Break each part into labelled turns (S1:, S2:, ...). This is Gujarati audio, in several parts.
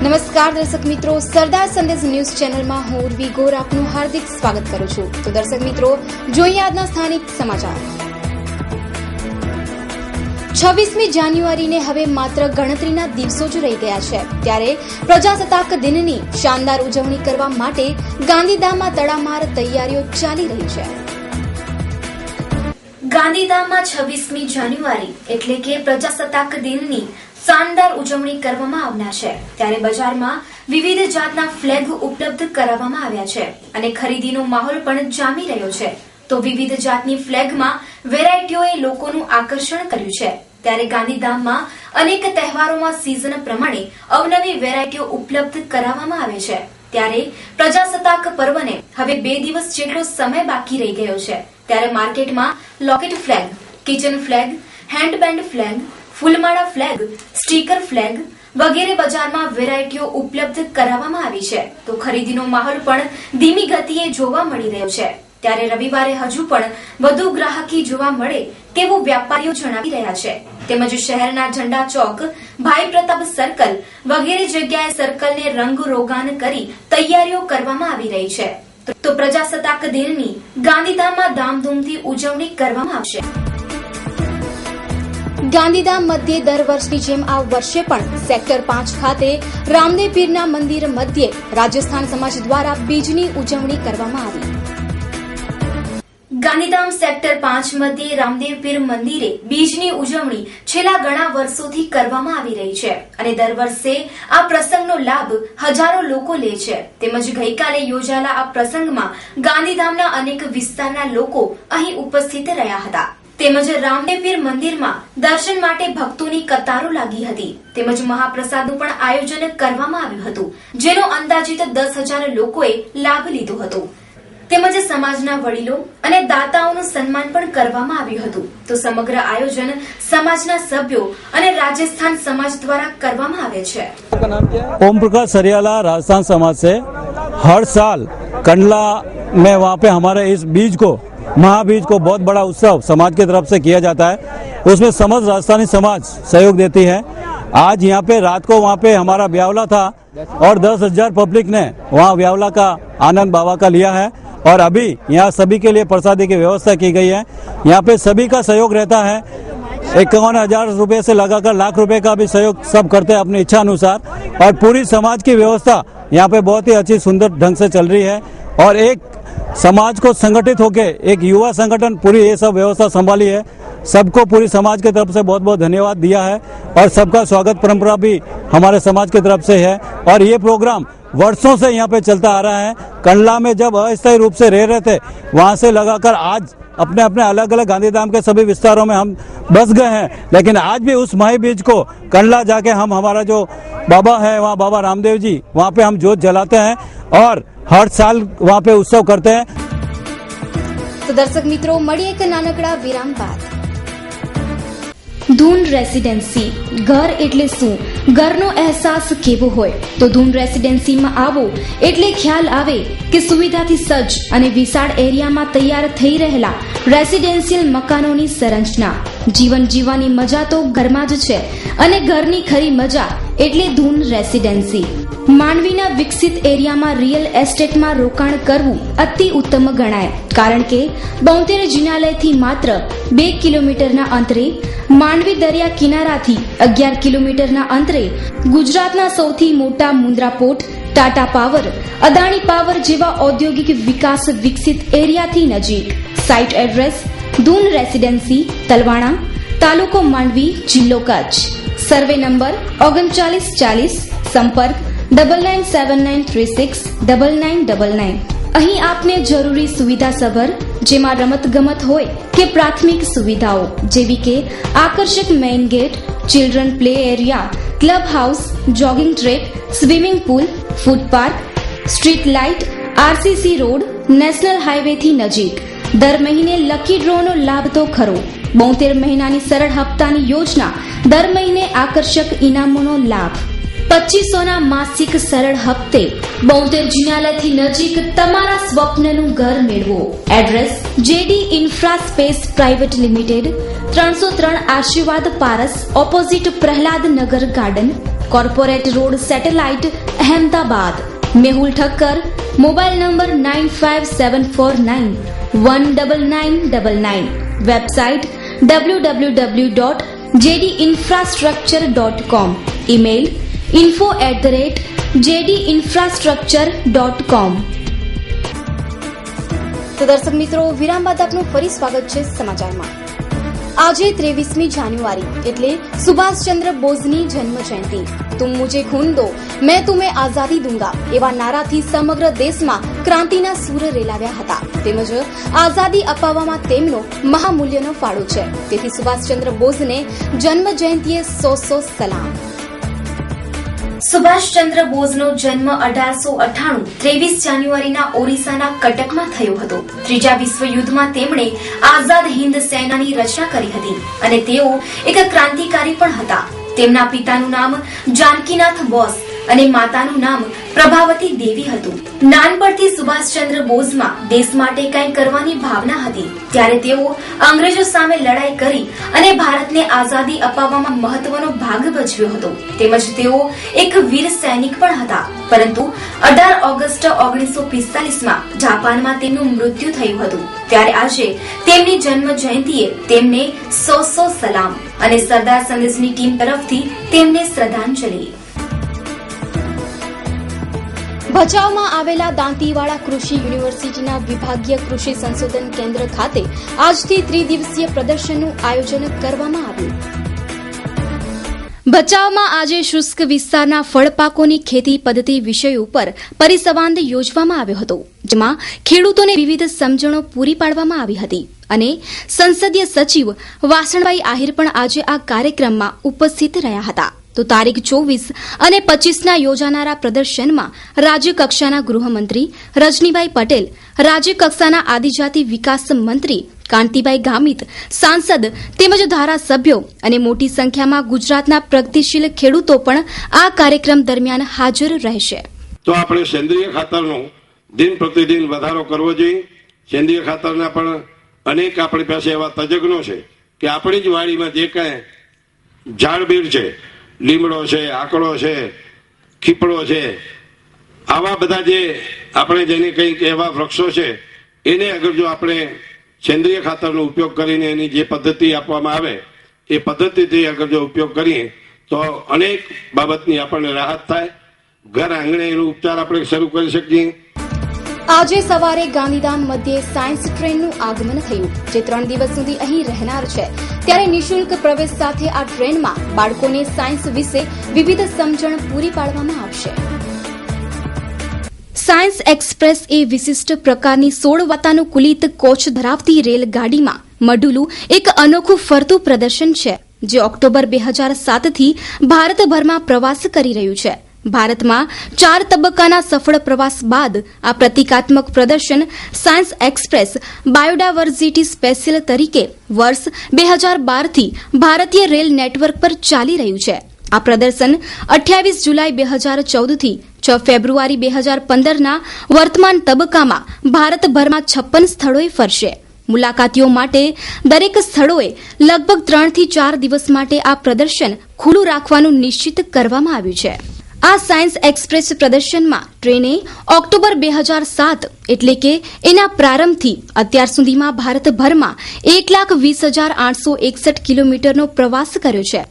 S1: નમસ્કાર દર્શક મિત્રો, સરદાર સંદેશ ન્યૂઝ ચેનલમાં હું ઉર્વી ગોર આપનું હાર્દિક સ્વાગત કરું છું। તો દર્શક મિત્રો, જોઈએ આજના સ્થાનિક સમાચાર। 26મી જાન્યુઆરીને હવે માત્ર ગણતરીના દિવસો જ રહી ગયા છે, ત્યારે પ્રજાસત્તાક દિનની શાનદાર ઉજવણી કરવા માટે ગાંધીધામમાં તડામાર તૈયારીઓ ચાલી રહી છે। ગાંધીધામમાં 26મી જાન્યુઆરી એટલે કે પ્રજાસત્તાક દિનની શાનદાર ઉજવણી કરવામાં આવનાર છે, ત્યારે બજારમાં વિવિધ જાતના ફ્લેગ ઉપલબ્ધ કરાવવામાં આવ્યા છે અને ખરીદીનો માહોલ પણ જામી રહ્યો છે। તો વિવિધ જાતની ફ્લેગમાં વેરાયટીઓએ લોકોનું આકર્ષણ કર્યું છે, ત્યારે ગાંધીધામમાં અનેક તહેવારોમાં સિઝન પ્રમાણે અવનવી વેરાયટીઓ ઉપલબ્ધ કરાવવામાં આવે છે। ત્યારે પ્રજાસત્તાક પર્વને હવે 2 દિવસ જેટલો સમય બાકી રહી ગયો છે, ત્યારે માર્કેટમાં locket flag, kitchen flag, handband flag, ફૂલમાળા ફ્લેગ, સ્ટીકર ફ્લેગ વગેરે બજારમાં વેરાયટીઓ ઉપલબ્ધ કરાવવામાં આવી છે। તો ખરીદીનો માહોલ પણ ધીમી ગતિએ જોવા મળી રહ્યો છે, ત્યારે રવિવારે હજુ પણ વધુ ગ્રાહકી જોવા મળે તેવું વેપારીઓ જણાવી રહ્યા છે। તેમજ શહેરના ઝંડા ચોક, ભાઈ પ્રતાપ સર્કલ વગેરે જગ્યાએ સર્કલને રંગરોગાન કરી તૈયારીઓ કરવામાં આવી રહી છે। તો પ્રજાસત્તાક દિનની ગાંધીધામમાં ધામધૂમથી ઉજવણી કરવામાં આવશે। ગાંધીધામ મધ્યે દર વર્ષની જેમ આ વર્ષે પણ સેક્ટર 5 ખાતે રામદેવ પીરના મંદિર મધ્યે રાજસ્થાન સમાજ દ્વારા બીજની ઉજવણી કરવામાં આવી। ગાંધીધામ સેક્ટર 5 મધ્યે રામદેવ પીર મંદિરે બીજની ઉજવણી છેલ્લા ઘણા વર્ષોથી કરવામાં આવી રહી છે અને દર વર્ષે આ પ્રસંગનો લાભ હજારો લોકો લે છે। તેમજ ગઈકાલે યોજાયેલા આ પ્રસંગમાં ગાંધીધામના અનેક વિસ્તારના લોકો અહીં ઉપસ્થિત રહ્યા હતા। તેમજ રામદેવ પીર મંદિરમાં દર્શન માટે ભક્તોની કતારો લાગી હતી। તેમજ મહાપ્રસાદનું પણ આયોજન કરવામાં આવ્યું હતું, જેનો અંદાજિત 10,000 લોકોએ લાભ લીધો હતો। તેમજ સમાજના વડીલો અને દાતાઓનું સન્માન પણ કરવામાં આવ્યું હતું। તો સમગ્ર આયોજન સમાજના સભ્યો અને રાજસ્થાન સમાજ દ્વારા કરવામાં આવે છે।
S2: ओम प्रकाश सरियाला राजस्थान समाज से हर साल कंडला में वहाँ पे हमारे इस बीज को, महाबीज को बहुत बड़ा उत्सव समाज की तरफ से किया जाता है। उसमें समस्त राजस्थानी समाज सहयोग देती है। आज यहाँ पे रात को वहाँ पे हमारा ब्यावला था और 10,000 पब्लिक ने वहाँ ब्यावला का आनंद बाबा का लिया है और अभी यहाँ सभी के लिए प्रसादी की व्यवस्था की गई है। यहाँ पे सभी का सहयोग रहता है। 51,000 रुपए से लगाकर लाख रुपए का भी सहयोग सब करते हैं अपनी इच्छा अनुसार और पूरी समाज की व्यवस्था यहाँ पे बहुत ही अच्छी सुंदर ढंग से चल रही है और एक समाज को संगठित होके एक युवा संगठन पूरी ये सब व्यवस्था संभाली है। सबको पूरी समाज की तरफ से बहुत बहुत धन्यवाद दिया है और सबका स्वागत परंपरा भी हमारे समाज की तरफ से है और ये प्रोग्राम वर्षों से यहाँ पे चलता आ रहा है। कंडला में जब अस्थायी रूप से रह रहे थे, वहाँ से लगाकर आज अपने अपने अलग अलग गांधीधाम के सभी विस्तारों में हम बस गए हैं, लेकिन आज भी उस माही बीज को कंडला जाके हम हमारा जो बाबा है वहाँ बाबा रामदेव जी, वहाँ पे हम जोत जलाते हैं और हर साल वहाँ पे उत्सव करते हैं।
S1: तो दर्शक मित्रों, મળીએ એક નાનકડા વિરામ બાદ। ધૂન રેસિડેન્સી, ઘર એટલે શું, ઘરનો અહેસાસ કેવો હોય? તો ધૂન રેસિડેન્સીમાં આવો એટલે ખ્યાલ આવે કે સુવિધાથી સજ્જ અને વિશાળ એરિયામાં તૈયાર થઈ રહેલા રેસિડેન્શિયલ મકાનોની સંરચના। જીવન જીવવાની મજા તો ઘરમાં જ છે અને ઘરની ખરી મજા એટલે ધૂન રેસિડેન્સી। માંડવીના વિકસિત એરિયામાં રિયલ એસ્ટેટમાં રોકાણ કરવું અતિ ઉત્તમ ગણાય, કારણ કે 72 જિનાલયથી માત્ર 2 કિલોમીટરના અંતરે, માંડવી દરિયા કિનારાથી 11 કિલોમીટરના અંતરે ગુજરાતના સૌથી મોટા Mundra port, Tata power, Adani power જેવા ઔદ્યોગિક વિકાસ વિકસિત એરિયાથી નજીક। સાઇટ એડ્રેસ ધૂન રેસિડેન્સી, તલવાણા, તાલુકો માંડવી, જિલ્લો કચ્છ। સર્વે નંબર 3940, સંપર્ક
S3: 9979369999. અહીં આપને જરૂરી સુવિધાસભર જેમાં રમતગમત હોય કે પ્રાથમિક સુવિધાઓ જેવી કે આકર્ષક main gate, children play area, club house, jogging track, swimming pool, food park, street light, RCC road, national highway થી નજીક. દર મહિને લકી ડ્રોનો લાભ તો ખરો. 72 મહિનાની સરળ હપ્તાની યોજના, દર મહિને આકર્ષક ઇનામોનો લાભ. 2500ના માસિક સરળ હપ્તે 72 જિનાલયથી નજીક તમારા સ્વપ્નનું ઘર મેળવો. Address JD infra space private limited, 303 આશીર્વાદ પારસ, ઓપોઝિટ પ્રહલાદ નગર garden, corporate road, satellite, Ahmedabad. Mehul Thakkar, mobile number 9574919999. Website www.jdinfrastructure.com. Email info@jdinfrastructure.com. તો દર્શક મિત્રો, વિરામ બાદ આપનું ફરી સ્વાગત છે સમાચારમાં. આજે 23મી જાન્યુઆરી એટલે સુભાષચંદ્ર બોઝની જન્મ જયંતિ. તુમ મુझे खून दो, मैं तुम्हें आजादी दूंगा એવા નારાથી સમગ્ર દેશમાં ક્રાંતિના સૂર રેલાવ્યા હતા. તેમજ આઝાદી અપાવવામાં તેમનો મહામૂલ્યનો ફાળો છે. તેથી સુભાષચંદ્ર બોઝને જન્મ જયંતિએ 100 સલામ.
S1: સુભાષચંદ્ર બોઝનો જન્મ 1898 23 જાન્યુઆરીના ઓરિસ્સાના કટકમાં થયો હતો. ત્રીજા વિશ્વયુદ્ધમાં તેમણે આઝાદ હિન્દ સેનાની રચના કરી હતી અને તેઓ એક ક્રાંતિકારી પણ હતા. તેમના પિતાનું નામ જાનકીનાથ બોઝ અને માતાનું નામ પ્રભાવતી દેવી હતું. નાનપણથી સુભાષચંદ્ર બોઝમાં દેશ માટે કંઈ કરવાની ભાવના હતી. ત્યારે તેઓ અંગ્રેજો સામે લડાઈ કરી અને ભારતને આઝાદી અપાવવામાં મહત્વનો ભાગ ભજવ્યો હતો. તેમજ તેઓ એક વીર સૈનિક પણ હતા. પરંતુ 18 ઓગસ્ટ 1945માં જાપાનમાં તેમનું મૃત્યુ થયું હતું. ત્યારે આજે તેમની જન્મ જયંતિએ તેમને 100 સલામ અને સરદાર સંદેશની ટીમ તરફથી તેમને શ્રદ્ધાંજલિ.
S3: ભચાઉમાં આવેલા દાંતીવાડા કૃષિ યુનિવર્સિટીના વિભાગીય કૃષિ સંશોધન કેન્દ્ર ખાતે આજથી ત્રિદિવસીય પ્રદર્શનનું આયોજન કરવામાં આવ્યું. ભચાઉમાં આજે શુષ્ક વિસ્તારના ફળપાકોની ખેતી પદ્ધતિ વિષય ઉપર પરિસંવાદ યોજવામાં આવ્યો હતો, જેમાં ખેડૂતોને વિવિધ સમજણો પૂરી પાડવામાં આવી હતી અને સંસદીય સચિવ વાસણભાઈ આહિર પણ આજે આ કાર્યક્રમમાં ઉપસ્થિત રહ્યા હતા. તો તારીખ 24 અને 25ના યોજાનારા પ્રદર્શનમાં રાજ્યકક્ષાના ગૃહમંત્રી રજનીભાઈ પટેલ, રાજ્યકક્ષાના આદિજાતિ વિકાસ મંત્રી કાંતિભાઈ ગામિત, સાંસદ તેમજ ધારાસભ્યો અને મોટી સંખ્યામાં ગુજરાતના પ્રગતિશીલ ખેડૂતો પણ આ કાર્યક્રમ દરમિયાન હાજર રહેશે.
S4: તો આપણે સેન્દ્રિય ખાતરનો દિન પ્રતિદિન વધારો કરવો જોઈએ. સેન્દ્રિય ખાતરના પણ અનેક આપણી પાસે એવા તજજ્ઞો છે કે આપણી જ વાડીમાં જે કાંઈ ઝાડબીડ છે, લીમડો છે, આકડો છે, ખીપડો છે, આવા બધા જે આપણે જેને કંઈક એવા વૃક્ષો છે એને અગર જો આપણે સેન્દ્રિય ખાતરનો ઉપયોગ કરીને એની જે પદ્ધતિ આપવામાં આવે એ પદ્ધતિથી અગર જો ઉપયોગ કરીએ તો અનેક બાબતની આપણને રાહત થાય. ઘર આંગણે એનો ઉપચાર આપણે શરૂ કરી શકીએ.
S3: આજે સવારે ગાંધીધામ મધ્યે સાયન્સ ટ્રેનનું આગમન થયું, જે 3 દિવસ સુધી અહીં રહેનાર છે. ત્યારે નિઃશુલ્ક પ્રવેશ સાથે આ ટ્રેનમાં બાળકોને સાયન્સ વિશે વિવિધ સમજણ પૂરી પાડવામાં આવશે. સાયન્સ એક્સપ્રેસ એ વિશિષ્ટ પ્રકારની 16 વાતાનુકૂલિત કોચ ધરાવતી રેલગાડીમાં મઢુલું એક અનોખું ફરતું પ્રદર્શન છે, જે ઓક્ટોબર 2007થી ભારતભરમાં પ્રવાસ કરી રહ્યું છે. ભારતમાં 4 તબક્કાના સફળ પ્રવાસ બાદ આ પ્રતિકાત્મક પ્રદર્શન સાયન્સ એક્સપ્રેસ બાયોડાયવર્સિટી સ્પેશિયલ તરીકે વર્ષ 2012થી ભારતીય રેલ નેટવર્ક પર ચાલી રહ્યું છે. આ પ્રદર્શન 28 જુલાઈ 2014થી 6 ફેબ્રુઆરી 2015ના વર્તમાન તબક્કામાં ભારતભરમાં 56 સ્થળોએ ફરશે. મુલાકાતીઓ માટે દરેક સ્થળોએ લગભગ 3 થી 4 દિવસ માટે આ પ્રદર્શન ખુલ્લું રાખવાનું નિશ્ચિત કરવામાં આવ્યું છે. આ સાયન્સ એક્સપ્રેસ પ્રદર્શનમાં ટ્રેને ઓક્ટોબર 2007 એટલે કે એના પ્રારંભથી અત્યાર સુધીમાં ભારતભરમાં 1,20,861 કિલોમીટરનો પ્રવાસ કર્યો છે.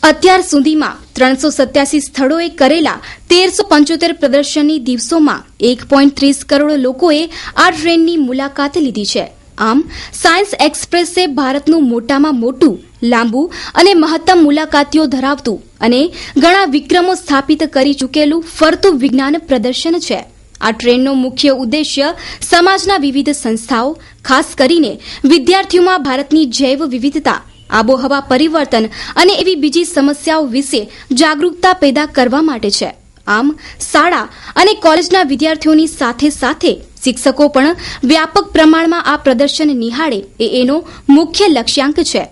S3: અત્યાર સુધીમાં 387 સ્થળોએ કરેલા 1375 પ્રદર્શનની દિવસોમાં 1.30 કરોડ લોકોએ આ ટ્રેનની મુલાકાત લીધી છે. આમ સાયન્સ એક્સપ્રેસે ભારતનું મોટામાં મોટું, લાંબુ અને મહત્તમ મુલાકાતીઓ ધરાવતું અને ઘણા વિક્રમો સ્થાપિત કરી ચૂકેલું ફરતું વિજ્ઞાન પ્રદર્શન છે. આ ટ્રેનનો મુખ્ય ઉદ્દેશ્ય સમાજના વિવિધ સંસ્થાઓ, ખાસ કરીને વિદ્યાર્થીઓમાં ભારતની જૈવ વિવિધતા, આબોહવા પરિવર્તન અને એવી બીજી સમસ્યાઓ વિશે જાગૃતતા પેદા કરવા માટે છે. આમ શાળા અને કોલેજના વિદ્યાર્થીઓની સાથે સાથે શિક્ષકો પણ વ્યાપક પ્રમાણમાં આ પ્રદર્શન નિહાળે એનો મુખ્ય લક્ષ્યાંક છે.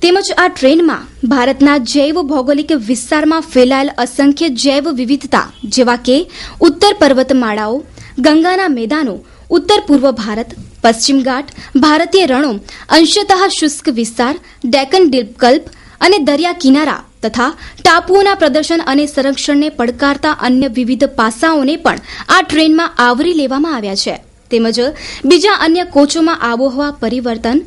S3: તેમજ આ ટ્રેનમાં ભારતના જૈવ ભૌગોલિક વિસ્તારમાં ફેલાયેલ અસંખ્ય જૈવ વિવિધતા જેવા કે ઉત્તર પર્વતમાળાઓ, ગંગાના મેદાનો, ઉત્તર પૂર્વ ભારત, પશ્ચિમ ઘાટ, ભારતીય રણો, અંશતઃ શુષ્ક વિસ્તાર, ડેકન દ્વીપકલ્પ અને દરિયા કિનારા તથા ટાપુઓના પ્રદર્શન અને સંરક્ષણને પડકારતા અન્ય વિવિધ પાસાઓને પણ આ ટ્રેનમાં આવરી લેવામાં આવ્યા છે. તેમજ બીજા અન્ય કોચોમાં આબોહવા પરિવર્તન,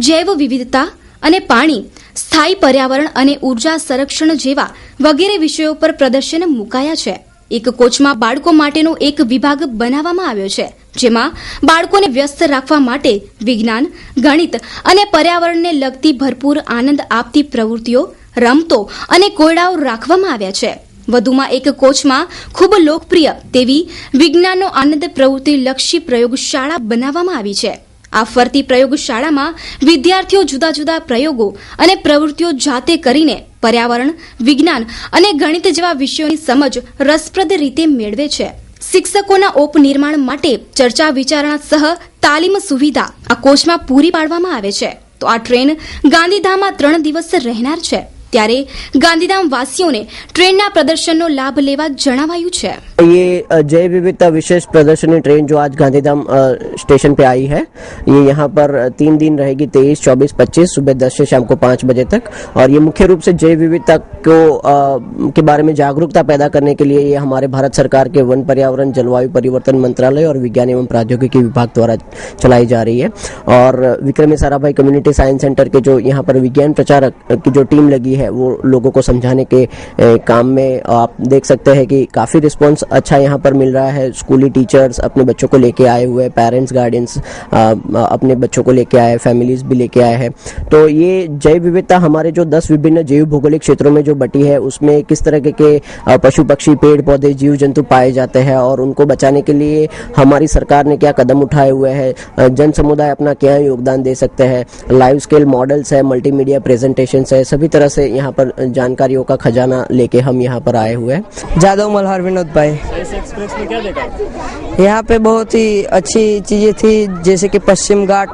S3: જૈવ વિવિધતા અને પાણી, સ્થાયી પર્યાવરણ અને ઉર્જા સંરક્ષણ જેવા વગેરે વિષયો પર પ્રદર્શન મુકાયા છે. એક કોચમાં બાળકો માટેનો એક વિભાગ બનાવવામાં આવ્યો છે, જેમાં બાળકોને વ્યસ્ત રાખવા માટે વિજ્ઞાન, ગણિત અને પર્યાવરણને લગતી ભરપૂર આનંદ આપતી પ્રવૃત્તિઓ, રમતો અને કોયડાઓ રાખવામાં આવ્યા છે. વધુમાં એક કોચમાં ખૂબ લોકપ્રિય તેવી વિજ્ઞાનનો આનંદ પ્રવૃત્તિલક્ષી પ્રયોગશાળા બનાવવામાં આવી છે. આ ફરતી પ્રયોગશાળામાં વિદ્યાર્થીઓ જુદા જુદા પ્રયોગો અને પ્રવૃત્તિઓ જાતે કરીને પર્યાવરણ, વિજ્ઞાન અને ગણિત જેવા વિષયોની સમજ રસપ્રદ રીતે મેળવે છે. શિક્ષકોના ઉપનિર્માણ માટે ચર્ચા વિચારણા સહ તાલીમ સુવિધા આ કોચમાં પૂરી પાડવામાં આવે છે. તો આ ટ્રેન ગાંધીધામમાં 3 દિવસ રહેનાર છે. ત્યારે ગાंधीधाम वासियों ट्रेन प्रदर्शन लाभ लेवा जणावाયું છે.
S5: ये जैव विविधता विशेष प्रदर्शनी ट्रेन जो आज गांधीधाम स्टेशन पे आई है, ये यहाँ पर 3 दिन रहेगी, 23, 24, 25 सुबह 10 से शाम को 5 बजे तक. और ये मुख्य रूप से जैव विविधता को के बारे में जागरूकता पैदा करने के लिए ये हमारे भारत सरकार के वन पर्यावरण जलवायु परिवर्तन मंत्रालय और विज्ञान एवं प्रौद्योगिकी विभाग द्वारा चलाई जा रही है. और विक्रमी साराभाई कम्युनिटी साइंस सेंटर के जो यहाँ पर विज्ञान प्रचारक की जो टीम लगी है, वो लोगों को समझाने के काम में आप देख सकते हैं कि काफी रिस्पांस अच्छा यहाँ पर मिल रहा है. स्कूली टीचर्स अपने बच्चों को लेके आए हुए, पेरेंट्स गार्डियंस अपने बच्चों को लेके आए, फैमिलीज भी लेके आए हैं. तो ये जैव विविधता हमारे जो 10 विभिन्न जैव भौगोलिक क्षेत्रों में जो बटी है, उसमें किस तरह के पशु पक्षी, पेड़ पौधे, जीव जंतु पाए जाते हैं और उनको बचाने के लिए हमारी सरकार ने क्या कदम उठाए हुए हैं, जन समुदाय अपना क्या योगदान दे सकते हैं, लाइव स्केल मॉडल्स है, मल्टीमीडिया प्रेजेंटेशन है, सभी तरह से यहाँ पर जानकारियों का खजाना लेके हम यहाँ पर आए हुए हैं.
S6: जादव मल्हार विनोद भाई.
S2: एक्सप्रेस में क्या देखा?
S6: यहाँ पे बहुत ही अच्छी चीजें थी, जैसे कि पश्चिम घाट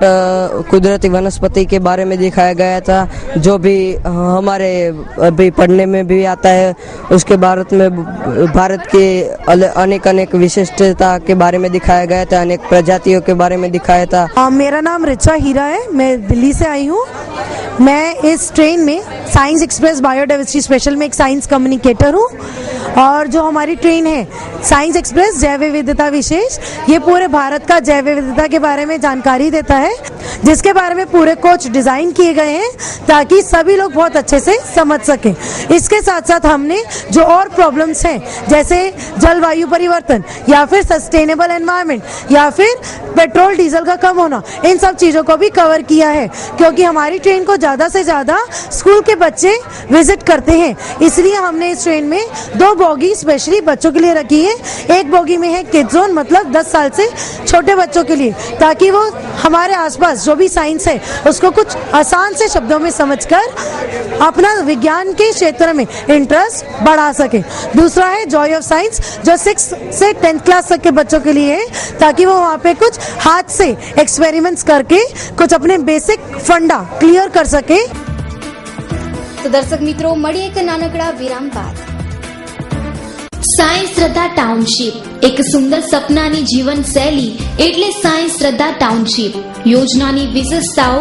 S6: कुदरती वनस्पति के बारे में दिखाया गया था, जो भी हमारे अभी पढ़ने में भी आता है. उसके भारत के अनेक विशिष्टता के बारे में दिखाया गया था, अनेक प्रजातियों के बारे में दिखाया था.
S7: मेरा नाम रिचा हीरा है, मैं दिल्ली से आई हूँ. मैं इस ट्रेन में साइंस एक्सप्रेस बायोडाइवर्सिटी स्पेशल में एक साइंस कम्युनिकेटर हूँ. और जो हमारी ट्रेन है साइंस एक्सप्रेस जैव विविधता विशेष, ये पूरे भारत का जैव विविधता के बारे में जानकारी देता है, जिसके बारे में पूरे कोच डिजाइन किए गए हैं ताकि सभी लोग बहुत अच्छे से समझ सकें. इसके साथ साथ हमने जो और प्रॉब्लम्स हैं, जैसे जलवायु परिवर्तन या फिर सस्टेनेबल एनवायरनमेंट या फिर पेट्रोल डीजल का कम होना, इन सब चीजों को भी कवर किया है, क्योंकि हमारी ट्रेन को ज्यादा से ज्यादा स्कूल के बच्चे विजिट करते हैं. इसलिए हमने इस ट्रेन में 2 बोगी स्पेशली बच्चों के लिए रखी है. एक बोगी में है किड जोन, मतलब 10 साल से छोटे बच्चों के लिए, ताकि वो हमारे आसपास जो भी साइंस है उसको कुछ आसान से शब्दों में समझकर अपना विज्ञान के क्षेत्र में इंटरेस्ट बढ़ा सके. दूसरा है जॉय ऑफ साइंस, जो 6 से 10th क्लास तक के बच्चों के लिए है, ताकि वो वहाँ पे कुछ हाथ से एक्सपेरिमेंट्स करके कुछ अपने बेसिक फंडा क्लियर कर सके.
S3: તો દર્શક મિત્રો, મળી એક નાનકડા વિરામ બાદ. સાયન્સ શ્રદ્ધા ટાઉનશીપ, એક સુંદર સપનાની જીવનશૈલી એટલે સાયન્સ શ્રદ્ધા ટાઉનશીપ. યોજનાની વિશેષતાઓ: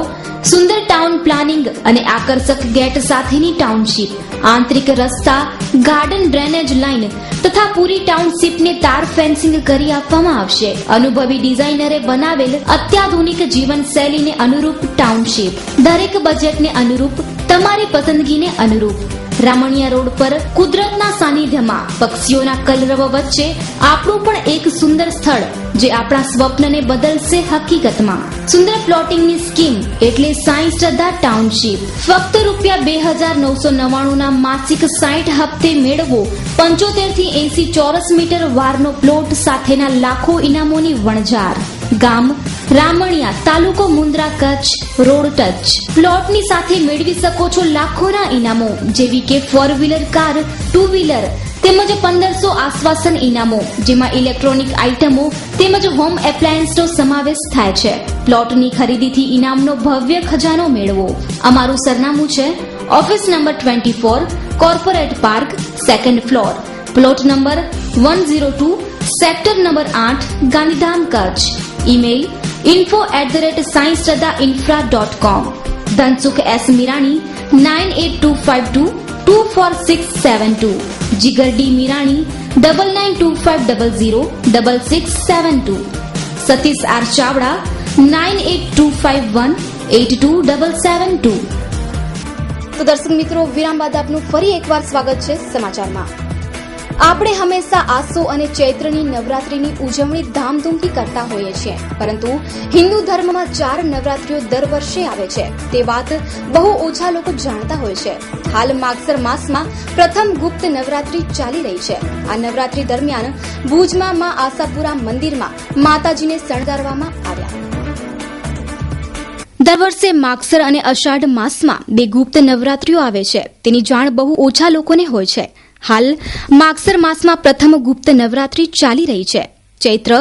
S3: સુંદર ટાઉન પ્લાનિંગ અને આકર્ષક ગેટ સાથેની ટાઉનશીપ, આંતરિક રસ્તા, ગાર્ડન, ડ્રેનેજ લાઇન તથા પૂરી ટાઉનશીપને તાર ફેન્સિંગ કરી આપવામાં આવશે. અનુભવી ડિઝાઇનરે બનાવેલ અત્યાધુનિક જીવનશૈલીને અનુરૂપ ટાઉનશીપ, દરેક બજેટને અનુરૂપ, તમારી પસંદગીને અનુરૂપ. રામણિયા રોડ પર કુદરતના સાનિધ્યમાં પક્ષીઓના કલરવ વચ્ચે આપણું પણ એક સુંદર સ્થળ જે આપણા સ્વપ્નને બદલશે હકીકતમાં. સુંદર પ્લોટિંગની સ્કીમ એટલે સાઈ શ્રદ્ધા ટાઉનશીપ. ફક્ત ₹2,999 ના માસિક 60 હપ્તે મેળવો 75 થી 80 ચોરસ મીટર વારનો પ્લોટ સાથેના લાખો ઇનામોની વણઝાર. ગામ રામણિયા, તાલુકો મુન્દ્રા, કચ્છ. Road touch. પ્લોટની સાથે મેળવી શકો છો લાખોના ઇનામો જેવી કે 4 વ્હીલર કાર, 2 વ્હીલર તેમજ 1500 આશ્વાસન ઇનામો જેમાં ઇલેક્ટ્રોનિક આઇટમો તેમજ હોમ એપ્લાયન્સનો સમાવેશ થાય છે. પ્લોટની ખરીદીથી ઇનામનો ભવ્ય ખજાનો મેળવો. અમારું સરનામું છે office number 24, corporate park, 2nd floor, plot number 102, sector number 8, Gandhidham, Kutch. Email info@sainshraddhainfra.com. Dhansukh S. Mirani 9825224672. જીગર ડી મીરાણી 9925006672. સતીશ આર ચાવડા 9825182772. તો દર્શક મિત્રો, વિરામ બાદ આપનું ફરી એકવાર સ્વાગત છે સમાચારમાં. આપણે હંમેશા આસો અને ચૈત્રની નવરાત્રીની ઉજવણી ધામધૂમથી કરતા હોઈએ છીએ, પરંતુ હિન્દુ ધર્મમાં 4 નવરાત્રીઓ દર વર્ષે આવે છે તે વાત બહુ ઓછા લોકો જાણતા હોય છે. હાલ માગસર માસમાં પ્રથમ ગુપ્ત નવરાત્રી ચાલી રહી છે. આ નવરાત્રી દરમિયાન ભુજમાં માં આશાપુરા મંદિરમાં માતાજીને શણગારવામાં આવ્યા. દર વર્ષે માગસર અને અષાઢ માસમાં 2 ગુપ્ત નવરાત્રીઓ આવે છે તેની જાણ બહુ ઓછા લોકોને હોય છે. હાલ માગસર માસમાં પ્રથમ ગુપ્ત નવરાત્રી ચાલી રહી છે. ચૈત્ર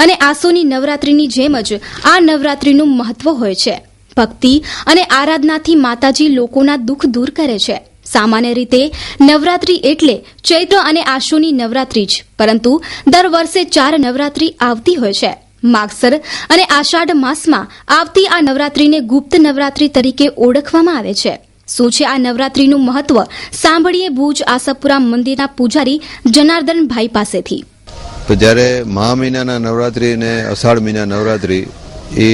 S3: અને આસોની નવરાત્રીની જેમ જ આ નવરાત્રીનું મહત્વ હોય છે. ભક્તિ અને આરાધનાથી માતાજી લોકોના દુઃખ દૂર કરે છે. સામાન્ય રીતે નવરાત્રી એટલે ચૈત્ર અને આસોની નવરાત્રી જ, પરંતુ દર વર્ષે 4 નવરાત્રી આવતી હોય છે. માગસર અને આષાઢ માસમાં આવતી આ નવરાત્રીને ગુપ્ત નવરાત્રી તરીકે ઓળખવામાં આવે છે. શું છે આ નવરાત્રીનું મહત્વ? સાંભળીએ ભુજ આશાપુરા મંદિરના પૂજારી જનાર્દનભાઈ પાસેથી.
S8: તો જ્યારે મહા મહિનાના નવરાત્રી અને અષાઢ મહિના નવરાત્રી એ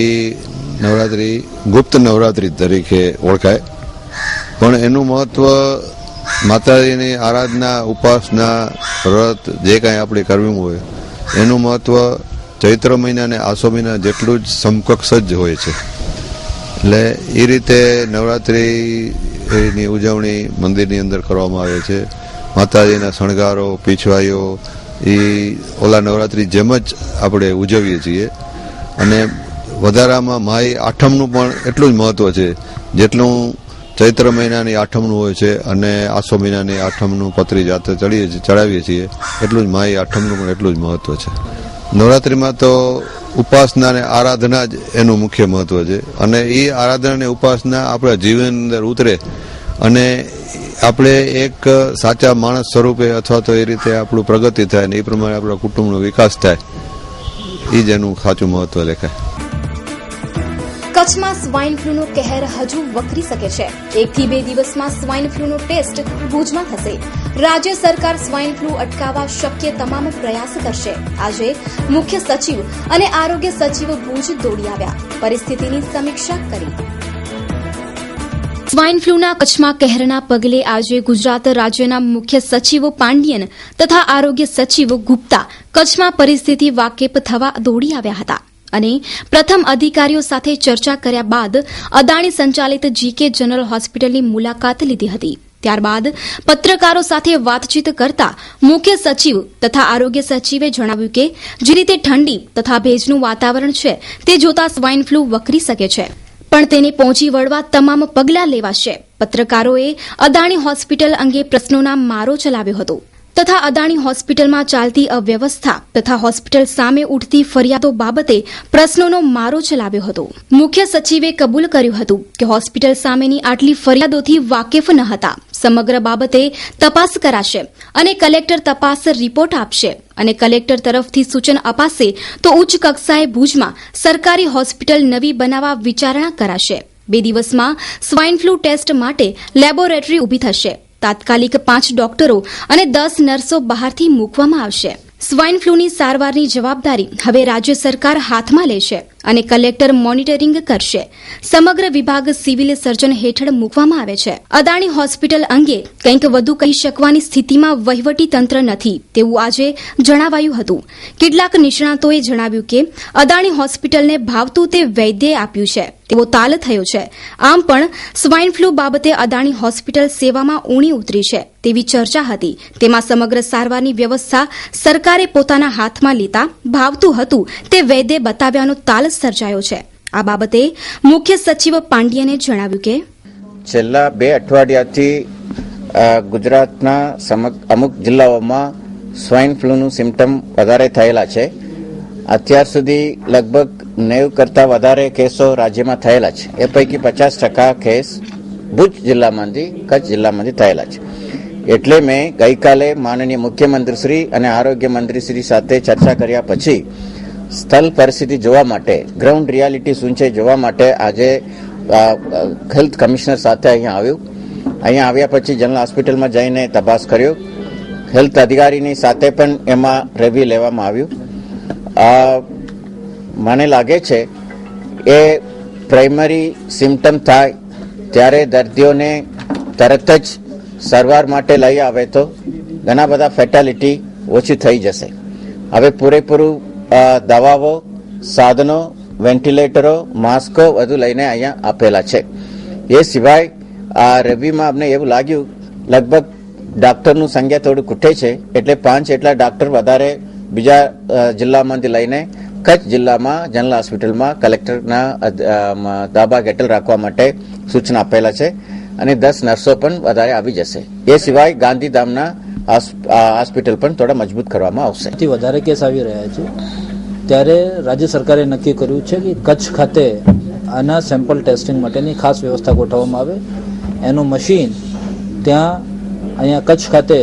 S8: નવરાત્રી ગુપ્ત નવરાત્રી તરીકે ઓળખાય, પણ એનું મહત્વ માતાજીની આરાધના, ઉપાસના, વ્રત જે કાંઈ આપણે કરવું હોય એનું મહત્વ ચૈત્ર મહિના અને આસો મહિના જેટલું જ સમકક્ષ જ હોય છે. એટલે એ રીતે નવરાત્રિની ઉજવણી મંદિરની અંદર કરવામાં આવે છે. માતાજીના શણગારો, પીછવાઈઓ એ ઓલા નવરાત્રિ જેમ જ આપણે ઉજવીએ છીએ. અને વધારામાં માઈ આઠમનું પણ એટલું જ મહત્વ છે જેટલું ચૈત્ર મહિનાની આઠમનું હોય છે અને આસો મહિનાની આઠમનું પતરી જાતે ચડાવીએ છીએ એટલું જ માઈ આઠમનું પણ એટલું જ મહત્વ છે. નવરાત્રિમાં તો ઉપાસના અને આરાધના જ એનું મુખ્ય મહત્વ છે, અને એ આરાધના અને ઉપાસના આપણા જીવન અંદર ઉતરે અને આપણે એક સાચા માણસ સ્વરૂપે અથવા તો એ રીતે આપણું પ્રગતિ થાય ને એ પ્રમાણે આપણા કુટુંબનો વિકાસ થાય, એ જ એનું સાચું મહત્વ લેખાય.
S3: કચ્છમાં સ્વાઇન ફ્લૂનો કહેર હજુ વકરી શકે છે. 1 થી 2 દિવસમાં સ્વાઇન ફ્લૂનો ટેસ્ટ ભુજમાં થશે. રાજ્ય સરકાર સ્વાઇન ફ્લૂ અટકાવવા શક્ય તમામ પ્રયાસ કરશે. આજે મુખ્ય સચિવ અને આરોગ્ય સચિવ ભુજ દોડી આવ્યા, પરિસ્થિતિની સમીક્ષા કરી. સ્વાઇન ફ્લૂના કચ્છમાં કહેરના પગલે આજે ગુજરાત રાજ્યના મુખ્ય સચિવ પાંડિયન તથા આરોગ્ય સચિવ ગુપ્તા કચ્છમાં પરિસ્થિતિ વાકેફ થવા દોડી આવ્યા હતા અને પ્રથમ અધિકારીઓ સાથે ચર્ચા કર્યા બાદ અદાણી સંચાલિત જીકે જનરલ હોસ્પિટલની મુલાકાત લીધી હતી. ત્યારબાદ પત્રકારો સાથે વાતચીત કરતા મુખ્ય સચિવ તથા આરોગ્ય સચિવે જણાવ્યું કે જે રીતે ઠંડી તથા ભેજનું વાતાવરણ છે તે જોતા સ્વાઇન ફ્લૂ વકરી શકે છે, પણ તેને પહોંચી વળવા તમામ પગલાં લેવાશે. પત્રકારોએ અદાણી હોસ્પિટલ અંગે પ્રશ્નોના મારો ચલાવ્યો હતો તથા અદાણી હોસ્પિટલમાં ચાલતી અવ્યવસ્થા તથા હોસ્પિટલ સામે ઉઠતી ફરિયાદો બાબતે પ્રશ્નોનો મારો ચલાવ્યો હતો. મુખ્ય સચિવે કબૂલ કર્યું હતું કે હોસ્પિટલ સામેની આટલી ફરિયાદોથી વાકેફ ન હતા. સમગ્ર બાબતે તપાસ કરાશે અને કલેક્ટર તપાસ રિપોર્ટ આપશે અને કલેક્ટર તરફથી સૂચન અપાશે તો ઉચ્ચ કક્ષાએ ભુજમાં સરકારી હોસ્પિટલ નવી બનાવવા વિચારણા કરાશે. 2 દિવસમાં સ્વાઇન ફ્લૂ ટેસ્ટ માટે લેબોરેટરી ઊભી થશે. તાત્કાલિક 5 ડોક્ટરો અને 10 નર્સો બહારથી મૂકવામાં આવશે. સ્વાઇન ફ્લૂની સારવારની જવાબદારી હવે રાજ્ય સરકાર હાથમાં લેશે અને કલેક્ટર મોનિટરિંગ કરશે. સમગ્ર વિભાગ સિવિલ સર્જન હેઠળ મૂકવામાં આવે છે. અદાણી હોસ્પિટલ અંગે કંઈક વધુ કહી શકવાની સ્થિતિમાં વહીવટી તંત્ર નથી તેવું આજે જણાવાયું હતું. કેટલાક નિષ્ણાતોએ જણાવ્યું કે અદાણી હોસ્પિટલને ભાવતું તે વૈદ્યે આપ્યું છે તેવો તાલ થયો છે. આમ પણ સ્વાઇન ફ્લૂ બાબતે અદાણી હોસ્પિટલ સેવામાં ઊણી ઉતરી છે તેવી ચર્ચા હતી. તેમાં સમગ્ર સારવારની વ્યવસ્થા સરકારે પોતાના હાથમાં લેતા ભાવતું હતું તે વૈદ્યે બતાવ્યાનો તાલ સર્જાયો છે. આ બાબતે મુખ્ય સચિવ પાંડ્યને જણાવ્યું કે
S9: છેલ્લા 2 અઠવાડિયાથી ગુજરાતના અમુક જિલ્લાઓમાં સ્વાઇન ફ્લૂનું સિમ્ટમ વધારે થયેલા છે. અત્યાર સુધી લગભગ 90 કરતા વધારે કેસો રાજ્યમાં થયેલા છે. એ પૈકી 50% કેસ ભુજ જિલ્લામાંથી કચ્છ જિલ્લામાંથી થયેલા છે. એટલે મેં ગઈકાલે માનનીય મુખ્યમંત્રીશ્રી અને આરોગ્ય મંત્રીશ્રી સાથે ચર્ચા કર્યા પછી સ્થળ પરિસ્થિતિ જોવા માટે, ગ્રાઉન્ડ રિયાલિટી શું છે જોવા માટે આજે હેલ્થ કમિશનર સાથે અહીંયા આવ્યું. અહીંયા આવ્યા પછી જનરલ હોસ્પિટલમાં જઈને તપાસ કર્યો. હેલ્થ અધિકારીની સાથે પણ એમાં રિવ્યુ લેવામાં આવ્યું. મને લાગે છે એ પ્રાઇમરી સિમ્ટમ થાય ત્યારે દર્દીઓને તરત જ સારવાર માટે લઈ આવે તો ઘણા બધા ફેટાલિટી ઓછી થઈ જશે. હવે પૂરેપૂરું દવાઓ, સાધનો, વેન્ટિલેટરો, માસ્કો બધું લઈને અહીંયા આપેલા છે. એ સિવાય આ રિવ્યુમાં અમને એવું લાગ્યું લગભગ ડાક્ટરનું સંખ્યા થોડું ખૂટે છે, એટલે 5 એટલા ડાક્ટર વધારે બીજા જિલ્લામાંથી લઈને કચ્છ જિલ્લામાં જનરલ હોસ્પિટલમાં કલેક્ટરના દાબા હેઠળ રાખવા માટે સૂચના આપેલા છે અને 10 નર્સો પણ વધારે આવી જશે. એ સિવાય ગાંધીધામના હોસ્પિટલ પણ થોડા મજબૂત કરવામાં આવશે.
S10: વધારે કેસ આવી રહ્યા છે ત્યારે રાજ્ય સરકારે નક્કી કર્યું છે કે કચ્છ ખાતે આના સેમ્પલ ટેસ્ટિંગ માટેની ખાસ વ્યવસ્થા ગોઠવવામાં આવે. એનું મશીન ત્યાં અહીંયા કચ્છ ખાતે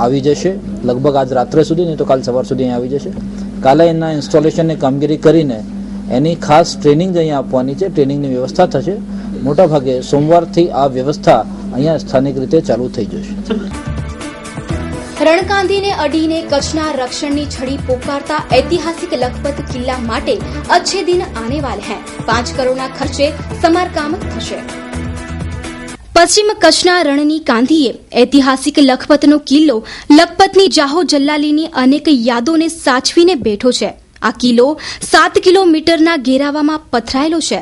S10: આવી જશે. લગભગ આજ રાત્રે સુધી, નહીં તો કાલ સવાર સુધી અહીંયા આવી જશે. કાલે એના ઇન્સ્ટોલેશનની કામગીરી કરીને એની ખાસ ટ્રેનિંગ અહીંયા આપવાની છે. ટ્રેનિંગની વ્યવસ્થા થશે. મોટાભાગે સોમવારથી આ વ્યવસ્થા અહીંયા સ્થાનિક રીતે ચાલુ થઈ જશે.
S3: રણકાંધીને અડીને કચ્છના રક્ષણની છડી પોકારતા ઐતિહાસિક લખપત કિલ્લા માટે અચ્છે દિન આને વાલે હૈ. 5 કરોડના ખર્ચે સમારકામ થશે. પશ્ચિમ કચ્છના રણની કાંધીએ ઐતિહાસિક લખપતનો કિલ્લો લખપતની જાહો જલ્લાલીની અનેક યાદોને સાચવીને બેઠો છે. આ કિલ્લો 7 કિલોમીટરના ઘેરાવામાં પથરાયેલો છે.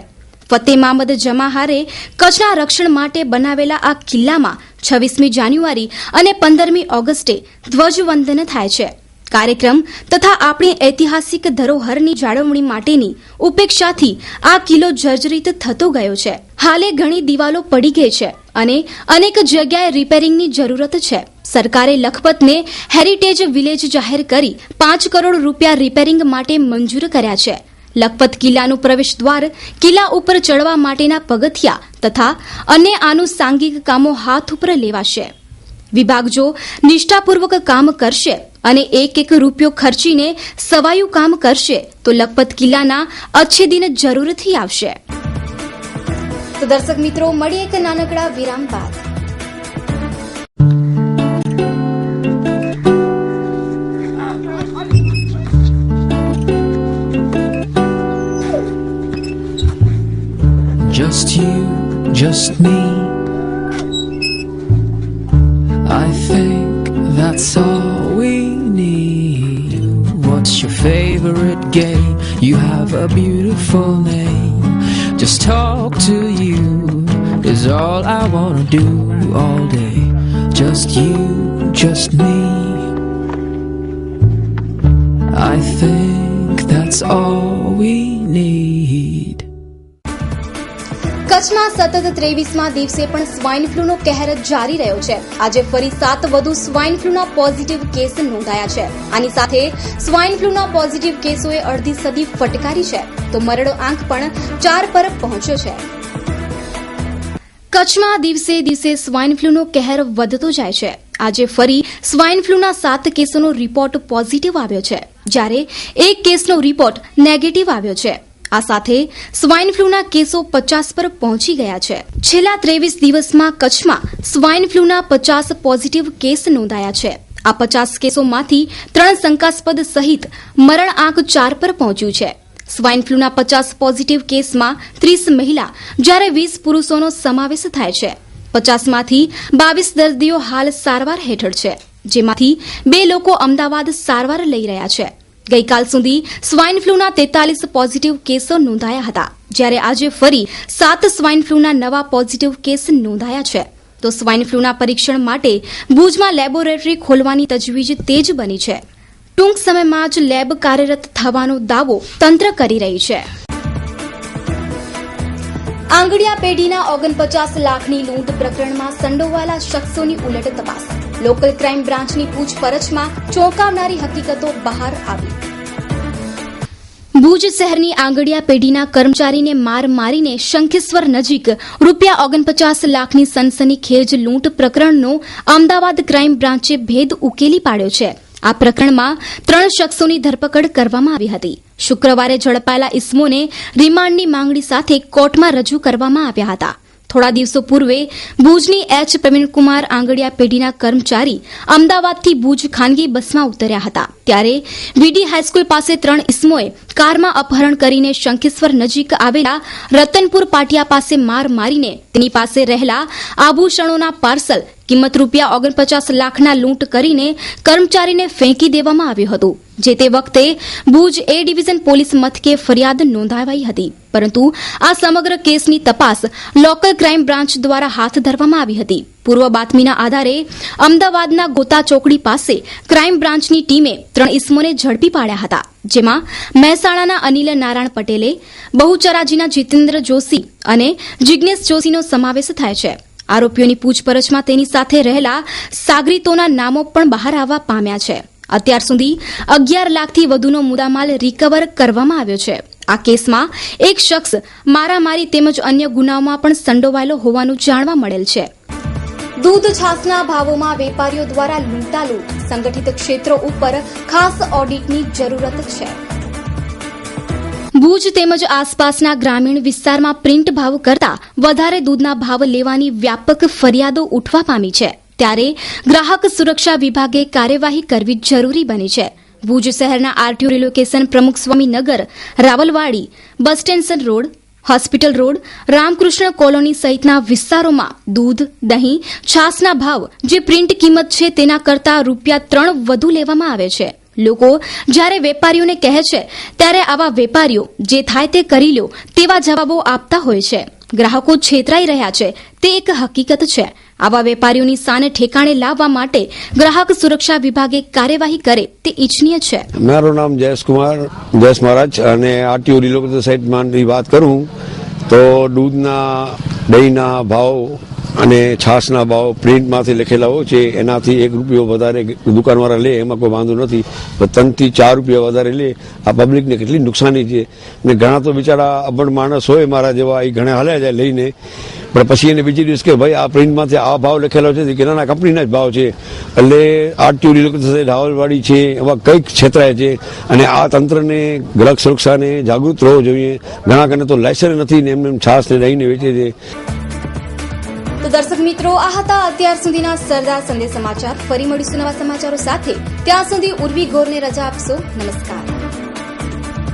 S3: ફતેહ મામદ જમાહારે કચ્છના રક્ષણ માટે બનાવેલા આ કિલ્લામાં 26મી જાન્યુઆરી અને 15મી ઓગસ્ટે ધ્વજવંદન થાય છે. કાર્યક્રમ તથા આપણી ઐતિહાસિક ધરોહરની જાળવણી માટેની ઉપેક્ષાથી આ કિલ્લો જર્જરિત થતો ગયો છે. હાલે ઘણી દિવાલો પડી ગઈ છે અને અનેક જગ્યાએ રિપેરિંગની જરૂરત છે. સરકારે લખપતને હેરિટેજ વિલેજ જાહેર કરી 5 કરોડ રૂપિયા રિપેરિંગ માટે મંજૂર કર્યા છે. લખપત કિલ્લાનું પ્રવેશ દ્વાર, કિલ્લા ઉપર ચડવા માટેના પગથિયા તથા અન્ય આનુષાંગિક કામો હાથ ઉપર લેવાશે. વિભાગ જો નિષ્ઠાપૂર્વક કામ કરશે અને એક રૂપિયો ખર્ચીને સવાયું કામ કરશે તો લખપત કિલ્લાના અચ્છે દિન જરૂરથી આવશે. તો દર્શક મિત્રો, મળીએ એક નાનકડા વિરામ બાદ.
S11: Just you, just me. I think that's all we need. What's your favorite game? You have a beautiful name. Just talk to you is all I wanna do all day. Just you, just me. I think that's all we need.
S3: કચ્છમાં સતત 23મા દિવસે પણ સ્વાઇન ફ્લૂનો કહેર જારી રહ્યો છે. આજે ફરી 7 વધુ સ્વાઇન ફ્લૂના પોઝિટિવ કેસ નોંધાયા છે. આની સાથે સ્વાઇન ફ્લૂના પોઝિટિવ કેસોએ અડધી સદી ફટકારી છે તો મરણો આંક પણ 4 પર પહોંચ્યો છે. કચ્છમાં દિવસે દિવસે સ્વાઇન ફ્લૂનો કહેર વધતો જાય છે. આજે ફરી સ્વાઇન ફ્લૂના 7 કેસોનો રિપોર્ટ પોઝિટિવ આવ્યો છે, જ્યારે 1 કેસનો રિપોર્ટ નેગેટિવ આવ્યો છે. આ સાથે સ્વાઇન ફ્લૂના કેસો 50 પર પહોંચી ગયા છે. છેલ્લા 23 દિવસમાં કચ્છમાં સ્વાઇન ફ્લૂના 50 પોઝિટિવ કેસ નોંધાયા છે. આ 50 કેસોમાંથી 3 શંકાસ્પદ સહિત મરણ આંક 4 પર પહોંચ્યું છે. સ્વાઇન ફ્લૂના 50 પોઝિટિવ કેસમાં 30 મહિલા જ્યારે 20 પુરુષોનો સમાવેશ થાય છે. 50માંથી 22 દર્દીઓ હાલ સારવાર હેઠળ છે, જેમાંથી 2 લોકો અમદાવાદ સારવાર લઈ રહ્યા છે. ગઈકાલ સુધી સ્વાઇન ફ્લૂના 43 પોઝિટિવ કેસો નોંધાયા હતા, જ્યારે આજે ફરી 7 સ્વાઇન ફ્લૂના નવા પોઝિટિવ કેસ નોંધાયા છે. તો સ્વાઇન ફ્લૂના પરીક્ષણ માટે ભુજમાં લેબોરેટરી ખોલવાની તજવીજ તેજ બની છે. ટૂંક સમયમાં જ લેબ કાર્યરત થવાનો દાવો તંત્ર કરી રહી છે. આંગડિયા પેઢીના 49 લાખની લૂંટ પ્રકરણમાં સંડોવાયેલા શખ્સોની ઉલટ તપાસ. લોકલ ક્રાઇમ બ્રાન્ચની પૂછપરછમાં ચોંકાવનારી હકીકતો બહાર આવી. ભુજ શહેરની આંગડિયા પેઢીના કર્મચારીને માર મારીને શંખેશ્વર નજીક ₹49 લાખની સનસનીખેજ લૂંટ પ્રકરણનો અમદાવાદ ક્રાઇમ બ્રાન્ચે ભેદ ઉકેલી પાડ્યો છે. આ પ્રકરણમાં 3 શખ્સોની ધરપકડ કરવામાં આવી હતી. શુક્રવારે ઝડપાયેલા ઇસમોને રિમાન્ડની માંગણી સાથે કોર્ટમાં રજૂ કરવામાં આવ્યા હતા. થોડા દિવસો પૂર્વે ભુજની એચ પ્રવીણકુમાર આંગડિયા પેઢીના કર્મચારી અમદાવાદથી ભુજ ખાનગી બસમાં ઉતર્યા હતા, ત્યારે વીડી હાઈસ્કૂલ પાસે 3 ઇસમોએ કારમાં અપહરણ કરીને શંખેશ્વર નજીક આવેલા રતનપુર પાટિયા પાસે માર મારીને તેની પાસે રહેલા આભૂષણોના પાર્સલ કિંમત ₹49 લાખના લૂંટ કરીને કર્મચારીને ફેંકી દેવામાં આવ્યું હતું. જે તે વખતે ભુજ એ ડિવિઝન પોલીસ મથકે ફરિયાદ નોંધાવાઈ હતી, પરંતુ આ સમગ્ર કેસની તપાસ લોકલ ક્રાઇમ બ્રાન્ચ દ્વારા હાથ ધરવામાં આવી હતી. પૂર્વ બાતમીના આધારે અમદાવાદના ગોતા ચોકડી પાસે ક્રાઇમ બ્રાન્ચની ટીમે 3 ઇસમોને ઝડપી પાડ્યા હતા, જેમાં મહેસાણાના અનિલ નારાયણ પટેલે, બહુચરાજીના જીતેન્દ્ર જોશી અને જિજ્ઞેશ જોશીનો સમાવેશ થાય છે. આરોપીઓની પૂછપરછમાં તેની સાથે રહેલા સાગરીતોના નામો પણ બહાર આવવા પામ્યા છે. અત્યાર સુધી 11 લાખથી વધુનો મુદ્દામાલ રિકવર કરવામાં આવ્યો છે. આ કેસમાં એક શખ્સ મારામારી તેમજ અન્ય ગુનાઓમાં પણ સંડોવાયેલો હોવાનું જાણવા મળેલ છે. દૂધ છાશના ભાવોમાં વેપારીઓ દ્વારા લૂંટાલૂંટ, સંગઠિત ક્ષેત્રો ઉપર ખાસ ઓડિટની જરૂરત છે. ભુજ તેમજ આસપાસના ગ્રામીણ વિસ્તારમાં પ્રિન્ટ ભાવ કરતા વધારે દૂધના ભાવ લેવાની વ્યાપક ફરિયાદો ઉઠવા પામી છે, ત્યારે ગ્રાહક સુરક્ષા વિભાગે કાર્યવાહી કરવી જરૂરી બની છે. ભુજ શહેરના આરટીઓ રિલોકેશન પ્રમુખસ્વામી નગર, Rawalwadi, bus station road, hospital road, Ramakrishna colony સહિતના વિસ્તારોમાં દૂધ, દહીં, છાશના ભાવ જે પ્રિન્ટ કિંમત છે તેના કરતાં ₹3 વધુ લેવામાં આવે છે. લોકો જ્યારે વેપારીઓને કહે છે ત્યારે આવા વેપારીઓ જે થાય તે કરી લો તેવા જવાબો આપતા હોય છે. ગ્રાહકો છેતરાઈ રહ્યા છે તે એક હકીકત છે. આવા વેપારીઓની શાને ઠેકાણે લાવવા માટે ગ્રાહક સુરક્ષા વિભાગે કાર્યવાહી કરે તે ઇચ્છનીય છે.
S12: મારું નામ જયેશ મહારાજ અને આરટીઓ રિલોકેશન સાઇટની વાત કરું તો દૂધના, દહીંના ભાવ અને છાશના ભાવ પ્રિન્ટમાંથી લખેલા હોય છે, એનાથી ₹1 વધારે દુકાનવાળા લે એમાં કોઈ વાંધો નથી, પણ 3 થી 4 રૂપિયા વધારે લે આ પબ્લિકને કેટલી નુકસાની છે. ને ઘણા તો બિચારા અભણ માણસ હોય મારા જેવા, એ ઘણા હાલ્યા જાય લઈને, પણ પછી એને બીજી દિવસ કે ભાઈ આ પ્રિન્ટમાંથી આ ભાવ લખેલો છે કે નાના કંપનીના જ ભાવ છે. એટલે આરટીઓ રિલોકેશન રાવલવાડી છે એવા કંઈક છેતરાય છે, અને આ તંત્રને ગ્રાહક સુરક્ષાને જાગૃત રહેવું જોઈએ. ઘણા કને તો લાયસન્સ નથી ને એમને છાશ ને દહીંને વેચે છે.
S3: તો દર્શક મિત્રો, આ હતા અત્યાર સુધીના સરદાર સંદેશ સમાચાર. ફરી મળીશું નવા સમાચારો સાથે. ત્યાં સુધી ઉર્વી ગોરને રજા આપશો. નમસ્કાર.